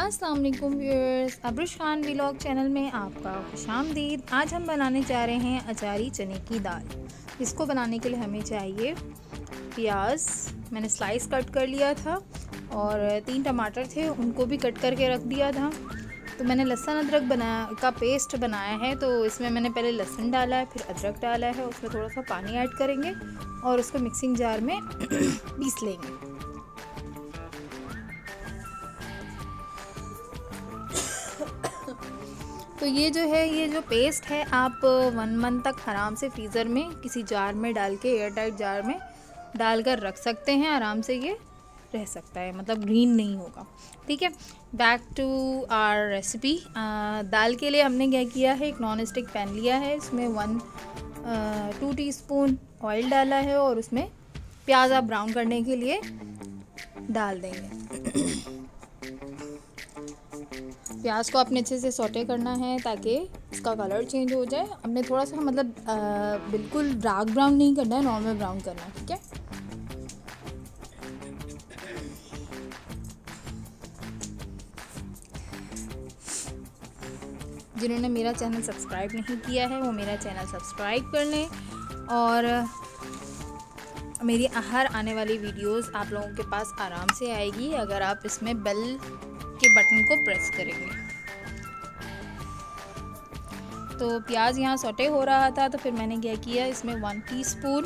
अस्सलाम वालेकुम viewers, अब्रुश Khan vlog channel में आपका खुशामदीद। आज हम बनाने जा रहे हैं अचारी चने की दाल। इसको बनाने के लिए हमें चाहिए प्याज, मैंने स्लाइस कट कर लिया था, और 3 टमाटर थे, उनको भी कट करके रख दिया था। तो मैंने लहसुन अदरक का पेस्ट बनाया है। तो इसमें मैंने पहले लहसुन डाला है, फिर अदरक डाला है, उसमें थोड़ा सा पानी ऐड करेंगे और उसको मिक्सिंग जार में पीस लेंगे। तो ये जो पेस्ट है, आप 1 मंथ तक आराम से फ्रीज़र में किसी जार में डाल के, एयर टाइट जार में डालकर रख सकते हैं। आराम से ये रह सकता है, मतलब ग्रीन नहीं होगा। ठीक है, बैक टू आवर रेसिपी। दाल के लिए हमने क्या किया है, एक नॉन स्टिक पैन लिया है, इसमें 2 टीस्पून ऑयल डाला है और उसमें प्याज आप ब्राउन करने के लिए डाल देंगे। प्याज को आपने अच्छे से सौटे करना है ताकि इसका कलर चेंज हो जाए। हमने थोड़ा सा मतलब बिल्कुल डार्क ब्राउन नहीं करना है, नॉर्मल ब्राउन करना है। ठीक है, जिन्होंने मेरा चैनल सब्सक्राइब नहीं किया है वो मेरा चैनल सब्सक्राइब कर लें, और मेरी हर आने वाली वीडियोस आप लोगों के पास आराम से आएगी अगर आप इसमें बेल के बटन को प्रेस करेंगे। तो प्याज यहाँ सौटे हो रहा था, तो फिर मैंने क्या किया, इसमें 1 टीस्पून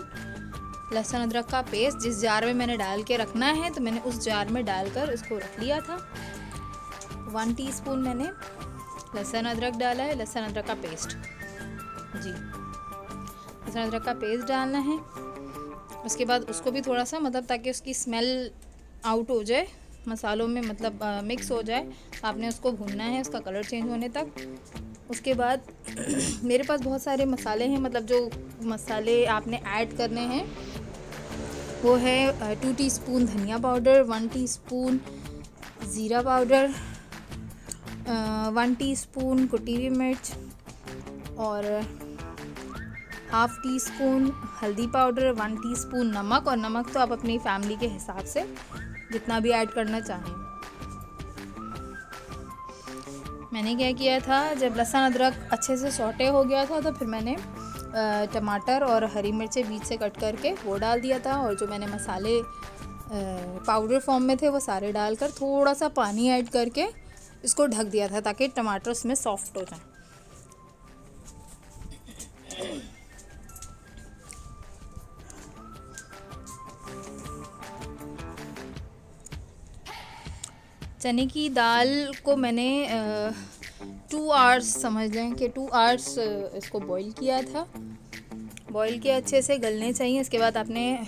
लहसुन अदरक का पेस्ट, जिस जार में मैंने डाल के रखना है, तो मैंने उस जार में डालकर इसको रख लिया था। 1 टीस्पून मैंने लहसुन अदरक डाला है, लहसुन अदरक का पेस्ट जी, लहसुन अदरक का पेस्ट डालना है। उसके बाद उसको भी थोड़ा सा, मतलब ताकि उसकी स्मेल आउट हो जाए मसालों में, मतलब मिक्स हो जाए, आपने उसको भूनना है उसका कलर चेंज होने तक। उसके बाद मेरे पास बहुत सारे मसाले हैं, मतलब जो मसाले आपने ऐड करने हैं वो है 2 टीस्पून धनिया पाउडर, 1 टीस्पून ज़ीरा पाउडर, 1 टीस्पून कुटी हुई मिर्च, और 1/2 टीस्पून हल्दी पाउडर, 1 टीस्पून नमक। और नमक तो आप अपनी फैमिली के हिसाब से जितना भी ऐड करना चाहें। मैंने क्या किया था, जब लहसुन अदरक अच्छे से सौटे हो गया था, तो फिर मैंने टमाटर और हरी मिर्चें बीच से कट करके वो डाल दिया था, और जो मैंने मसाले पाउडर फॉर्म में थे वो सारे डालकर थोड़ा सा पानी ऐड करके इसको ढक दिया था ताकि टमाटर उसमें सॉफ्ट हो जाए। चने की दाल को मैंने 2 आवर्स समझ लें कि 2 आवर्स इसको बॉईल किया था। बॉईल किया, अच्छे से गलने चाहिए। इसके बाद आपने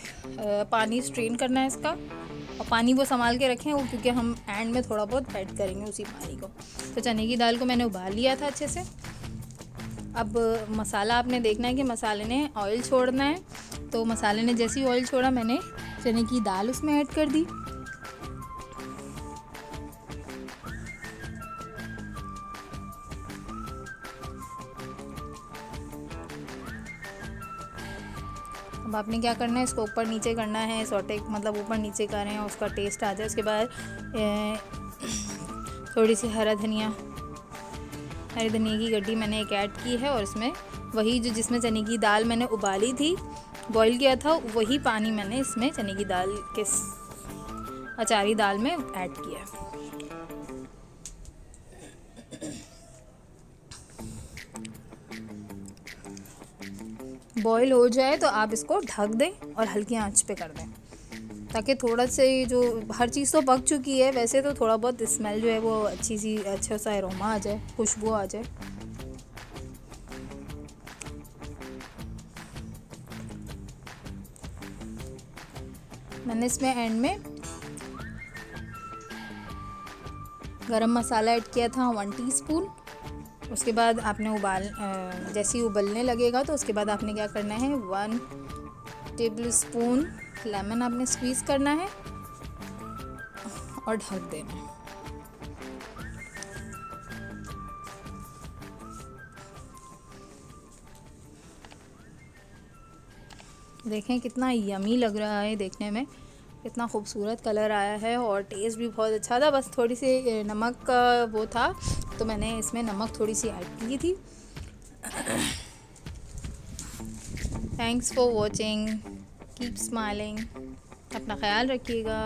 पानी स्ट्रेन करना है इसका, और पानी वो संभाल के रखें, वो क्योंकि हम एंड में थोड़ा बहुत ऐड करेंगे उसी पानी को। तो चने की दाल को मैंने उबाल लिया था अच्छे से। अब मसाला आपने देखना है कि मसाले ने ऑयल छोड़ना है, तो मसाले ने जैसे ही ऑयल छोड़ा, मैंने चने की दाल उसमें ऐड कर दी। अब आपने क्या करना है, इसको ऊपर नीचे करना है, सौटे मतलब ऊपर नीचे करें और उसका टेस्ट आ जाए। उसके बाद थोड़ी सी हरी धनिया की गड्डी मैंने एक ऐड की है, और इसमें वही जो जिसमें चने की दाल मैंने उबाली थी, बॉईल किया था, वही पानी मैंने इसमें चने की दाल के अचारी दाल में ऐड किया है। बॉईल हो जाए तो आप इसको ढक दें और हल्की आंच पे कर दें, ताकि थोड़ा से जो हर चीज़ तो पक चुकी है वैसे, तो थोड़ा बहुत स्मेल जो है वो अच्छा सा अरोमा आ जाए, खुशबू आ जाए। मैंने इसमें एंड में गरम मसाला ऐड किया था 1 टीस्पून। उसके बाद आपने जैसे ही उबलने लगेगा, तो उसके बाद आपने क्या करना है, 1 टेबलस्पून लेमन आपने स्क्वीज़ करना है और ढक देना है। देखें कितना यमी लग रहा है देखने में। कितना खूबसूरत कलर आया है और टेस्ट भी बहुत अच्छा था। बस थोड़ी सी नमक का वो था तो मैंने इसमें नमक थोड़ी सी ऐड की थी। Thanks for watching, keep smiling, अपना ख्याल रखिएगा।